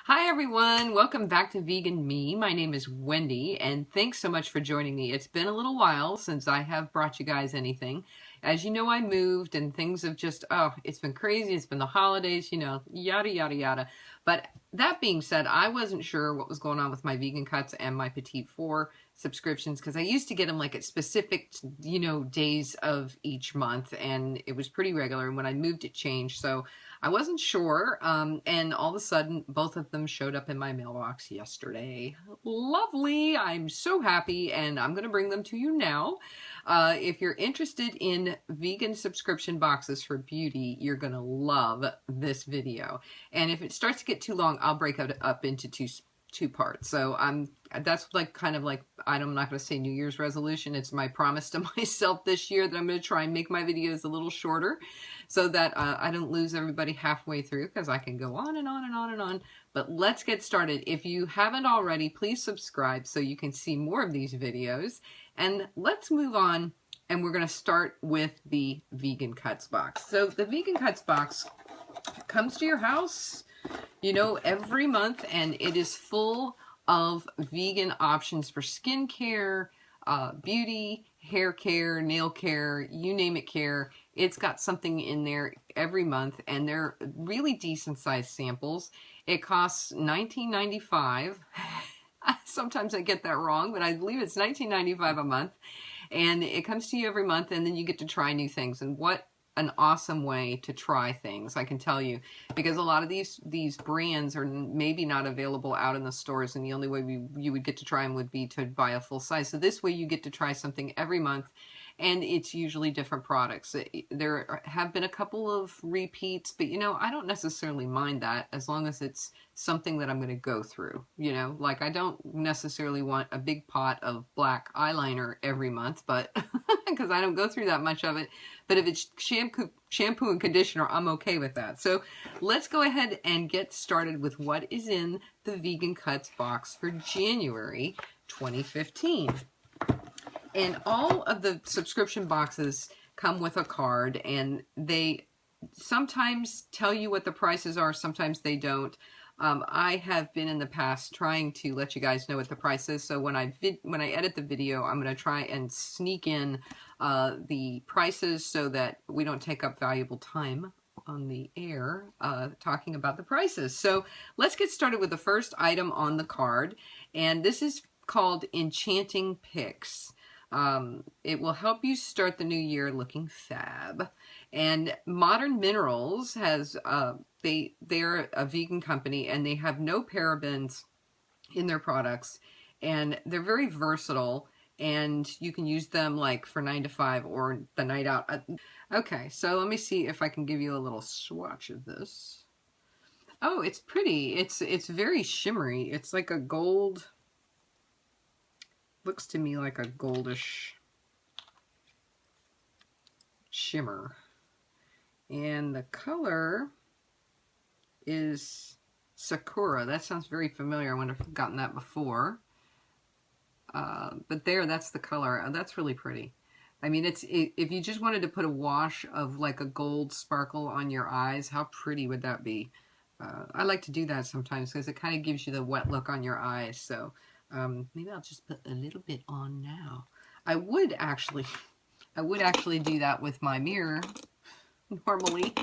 Hi everyone, welcome back to Vegan Me. My name is Wendy and thanks so much for joining me. It's been a little while since I have brought you guys anything. As you know, I moved and things have just, it's been crazy. It's been the holidays, yada, yada, yada. But that being said, I wasn't sure what was going on with my Vegan Cuts and my Petite Four subscriptions because I used to get them like at specific, days of each month, and it was pretty regular. And when I moved, it changed. So I wasn't sure, and all of a sudden, both of them showed up in my mailbox yesterday. Lovely! I'm so happy, and I'm going to bring them to you now. If you're interested in vegan subscription boxes for beauty, you're going to love this video. And if it starts to get too long, I'll break it up into two parts. So that's kind of like, I'm not going to say New Year's resolution. It's my promise to myself this year that I'm going to try and make my videos a little shorter so that I don't lose everybody halfway through, because I can go on and on and on and on. But let's get started. If you haven't already, please subscribe so you can see more of these videos. And let's move on, and we're going to start with the Vegan Cuts box. So the Vegan Cuts box comes to your house, every month, and it is full of vegan options for skincare, beauty, hair care, nail care, you name it care. It's got something in there every month, and they're really decent sized samples. It costs $19.95. Sometimes I get that wrong, but I believe it's $19.95 a month, and it comes to you every month, and then you get to try new things. And what an awesome way to try things, I can tell you, because a lot of these brands are maybe not available out in the stores, and the only way you would get to try them would be to buy a full size. So this way you get to try something every month, and it's usually different products. There have been a couple of repeats, but I don't necessarily mind that as long as it's something that I'm going to go through. Like I don't necessarily want a big pot of black eyeliner every month, but because I don't go through that much of it. But if it's shampoo and conditioner, I'm okay with that. So let's go ahead and get started with what is in the Vegan Cuts box for January 2015. And all of the subscription boxes come with a card, and they sometimes tell you what the prices are, sometimes they don't. I have been in the past trying to let you guys know what the price is, so when I edit the video, I'm going to try and sneak in the prices so that we don't take up valuable time on the air talking about the prices. So let's get started with the first item on the card, and this is called Enchanting Picks. It will help you start the new year looking fab. And Modern Minerals has, they're a vegan company, and they have no parabens in their products, and they're very versatile, and you can use them like for 9 to 5 or the night out. Okay, so let me see if I can give you a little swatch of this. Oh, it's pretty. It's very shimmery. It's like a gold. Looks to me like a goldish shimmer. And the color is Sakura. That sounds very familiar. I wonder if I've gotten that before. But that's the color. That's really pretty. I mean, if you just wanted to put a wash of like a gold sparkle on your eyes, how pretty would that be? I like to do that sometimes because it kind of gives you the wet look on your eyes. So maybe I'll just put a little bit on now. I would actually do that with my mirror normally.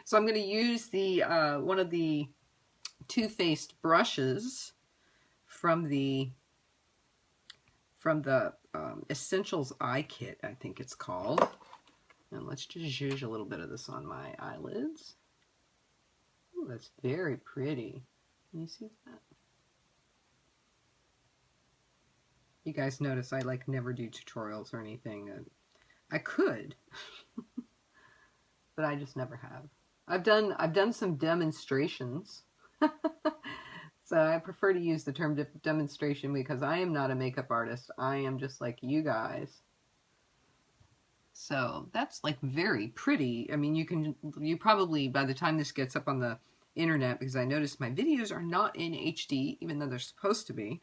So I'm going to use the one of the Too Faced brushes from the Essentials Eye Kit, I think it's called. And let's just zhuzh a little bit of this on my eyelids. Ooh, that's very pretty. Can you see that? You guys notice I like never do tutorials or anything. I could, but I just never have. I've done some demonstrations. So I prefer to use the term demonstration because I am not a makeup artist. I am just like you guys. So that's like very pretty. I mean, you probably, by the time this gets up on the internet, because I noticed my videos are not in HD, even though they're supposed to be.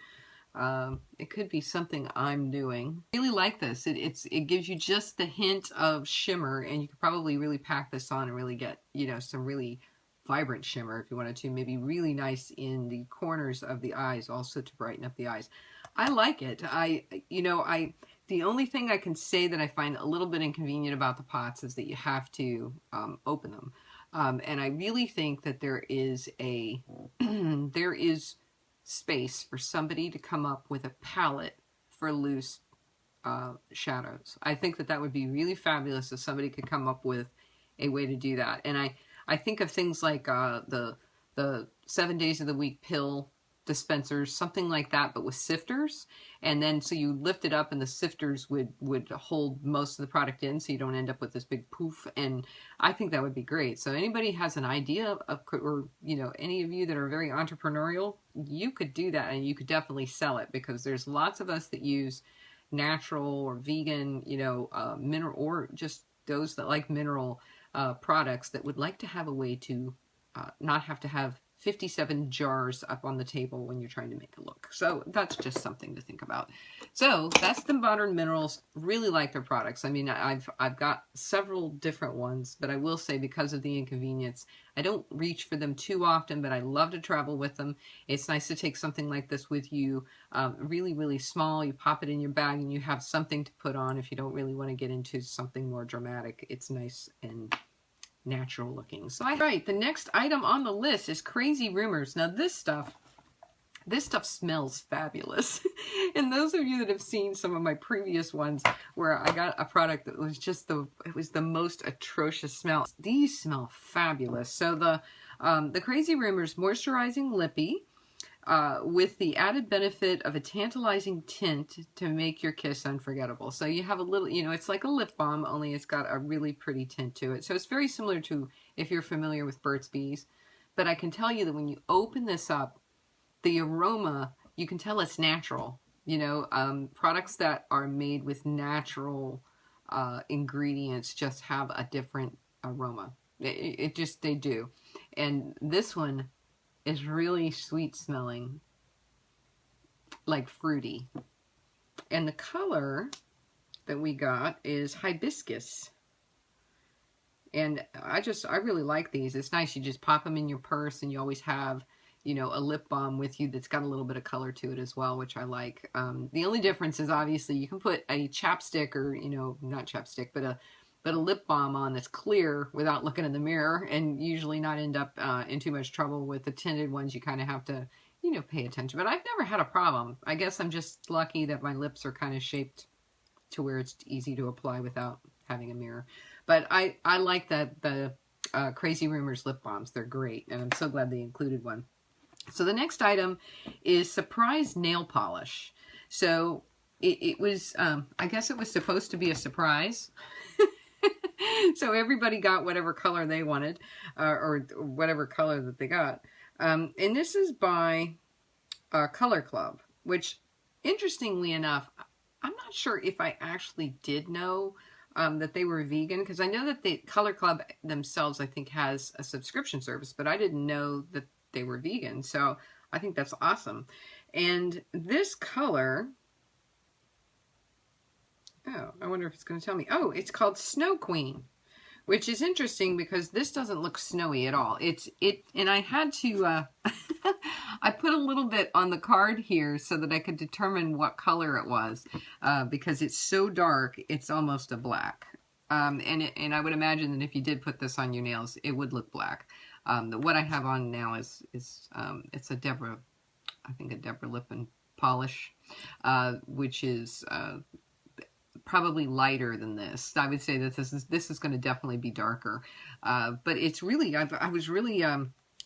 It could be something I'm doing. I really like this. It gives you just the hint of shimmer, and you could probably really pack this on and really get, some really vibrant shimmer if you wanted to. Maybe really nice in the corners of the eyes also to brighten up the eyes. I like it. The only thing I can say that I find a little bit inconvenient about the pots is that you have to open them. And I really think that there is there is space for somebody to come up with a palette for loose shadows. I think that that would be really fabulous if somebody could come up with a way to do that. And I think of things like the 7 days of the week pill dispensers, something like that, but with sifters. And then so you lift it up and the sifters would hold most of the product in, so you don't end up with this big poof. And I think that would be great. So anybody has an idea of, or any of you that are very entrepreneurial, you could do that and you could definitely sell it, because there's lots of us that use natural or vegan, mineral, or just those that like mineral products that would like to have a way to not have to have 57 jars up on the table when you're trying to make a look. So that's just something to think about. So that's the Modern Minerals. Really like their products. I mean, I've got several different ones, but I will say because of the inconvenience, I don't reach for them too often, but I love to travel with them. It's nice to take something like this with you, really, really small. You pop it in your bag and you have something to put on if you don't really want to get into something more dramatic. It's nice and natural looking. So right, the next item on the list is Crazy Rumors. Now this stuff smells fabulous. And those of you that have seen some of my previous ones where I got a product that was just it was the most atrocious smell, these smell fabulous. So the Crazy Rumors Moisturizing Lippy, with the added benefit of a tantalizing tint to make your kiss unforgettable. So you have a little, it's like a lip balm, only it's got a really pretty tint to it. So it's very similar to if you're familiar with Burt's Bees. But I can tell you that when you open this up, the aroma, you can tell it's natural. Products that are made with natural ingredients just have a different aroma. They do. And this one is really sweet smelling, like fruity. And the color that we got is hibiscus. And I really like these. It's nice. You just pop them in your purse and you always have, a lip balm with you that's got a little bit of color to it as well, which I like. The only difference is obviously you can put a chapstick or, not chapstick, but a lip balm on that's clear without looking in the mirror, and usually not end up in too much trouble. With the tinted ones, you kind of have to, pay attention. But I've never had a problem. I guess I'm just lucky that my lips are kind of shaped to where it's easy to apply without having a mirror. But I like the Crazy Rumors lip balms. They're great, and I'm so glad they included one. So the next item is Surprise Nail Polish. So it was, I guess it was supposed to be a surprise. So everybody got whatever color they wanted, or whatever color that they got. And this is by Color Club, which, interestingly enough, I'm not sure if I actually did know that they were vegan, because I know that the Color Club themselves, I think, has a subscription service, but I didn't know that they were vegan. So I think that's awesome. And this color, oh, I wonder if it's going to tell me. Oh, it's called Snow Queen, which is interesting because this doesn't look snowy at all. And I had to, I put a little bit on the card here so that I could determine what color it was, because it's so dark, it's almost a black. And I would imagine that if you did put this on your nails, it would look black. What I have on now is it's a Deborah, I think a Deborah Lippin polish, which is probably lighter than this. I would say that this is going to definitely be darker, but it's really, I was really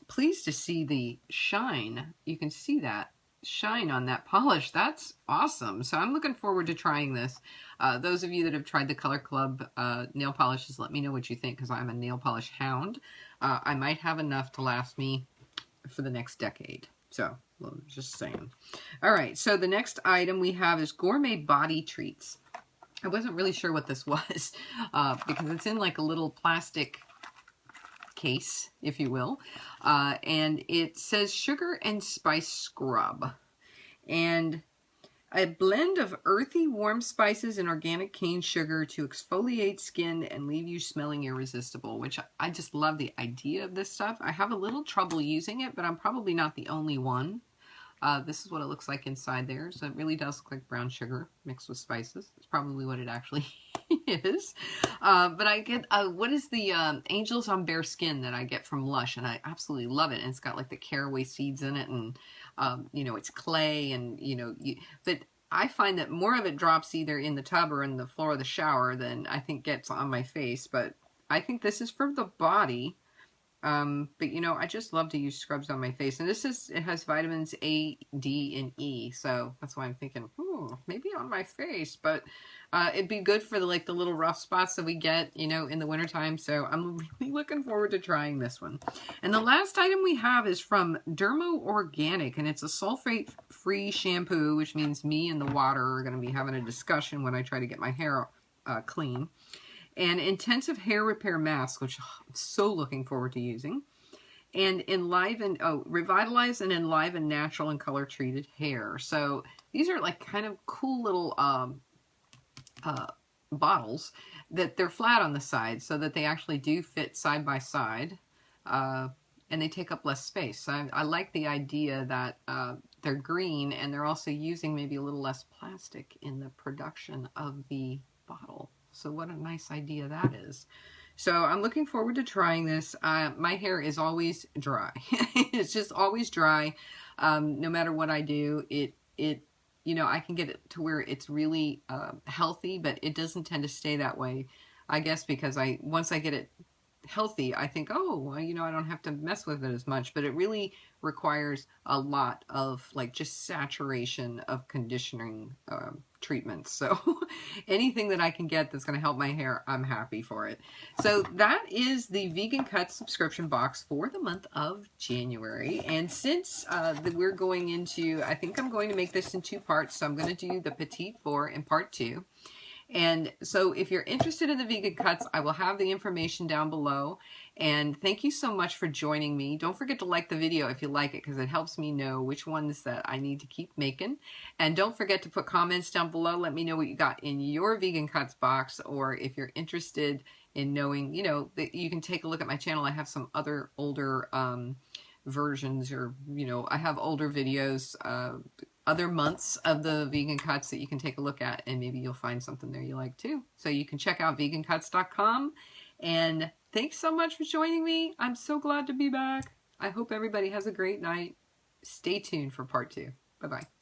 pleased to see the shine. You can see that shine on that polish. That's awesome. So I'm looking forward to trying this. Those of you that have tried the Color Club nail polishes, let me know what you think, because I'm a nail polish hound. I might have enough to last me for the next decade. So, well, just saying. All right, so the next item we have is Gourmet Body Treats. I wasn't really sure what this was, because it's in like a little plastic case, if you will. And it says Sugar and Spice Scrub. And A blend of earthy, warm spices and organic cane sugar to exfoliate skin and leave you smelling irresistible, which I just love the idea of this stuff. I have a little trouble using it, but I'm probably not the only one. This is what it looks like inside there. So it really does look like brown sugar mixed with spices. It's probably what it actually is. But I get, what is the Angels on Bare Skin that I get from Lush, and I absolutely love it. And it's got like the caraway seeds in it, and you know, it's clay, and you know, but I find that more of it drops either in the tub or in the floor of the shower than I think gets on my face. But I think this is for the body. But you know, I just love to use scrubs on my face, and it has vitamins A, D, and E, so that's why I'm thinking, maybe on my face, but it'd be good for the little rough spots that we get, you know, in the wintertime, so I'm really looking forward to trying this one. And the last item we have is from Dermo Organic, and it's a sulfate-free shampoo, which means me and the water are going to be having a discussion when I try to get my hair clean. And intensive hair repair mask, which I'm so looking forward to using. And revitalize and enliven natural and color treated hair. So these are like kind of cool little bottles that they're flat on the side so that they actually do fit side by side. And they take up less space. So I like the idea that they're green, and they're also using maybe a little less plastic in the production of the bottle. So what a nice idea that is. So I'm looking forward to trying this. My hair is always dry. It's just always dry. No matter what I do, you know, I can get it to where it's really healthy, but it doesn't tend to stay that way. I guess because once I get it healthy, I think, oh, well, you know, I don't have to mess with it as much, but it really requires a lot of like just saturation of conditioning treatments. So anything that I can get that's going to help my hair, I'm happy for it. So that is the Vegan Cuts subscription box for the month of January. And since we're going into, I think I'm going to make this in 2 parts. So I'm going to do the Petite Four in part 2. And so if you're interested in the Vegan Cuts, I will have the information down below. And thank you so much for joining me. Don't forget to like the video if you like it, because it helps me know which ones that I need to keep making. And don't forget to put comments down below. Let me know what you got in your Vegan Cuts box, or if you're interested in knowing, you know, that you can take a look at my channel. I have some other older versions, or, you know, I have older videos, other months of the Vegan Cuts that you can take a look at, and maybe you'll find something there you like too. So you can check out vegancuts.com, and thanks so much for joining me. I'm so glad to be back. I hope everybody has a great night. Stay tuned for part 2. Bye-bye.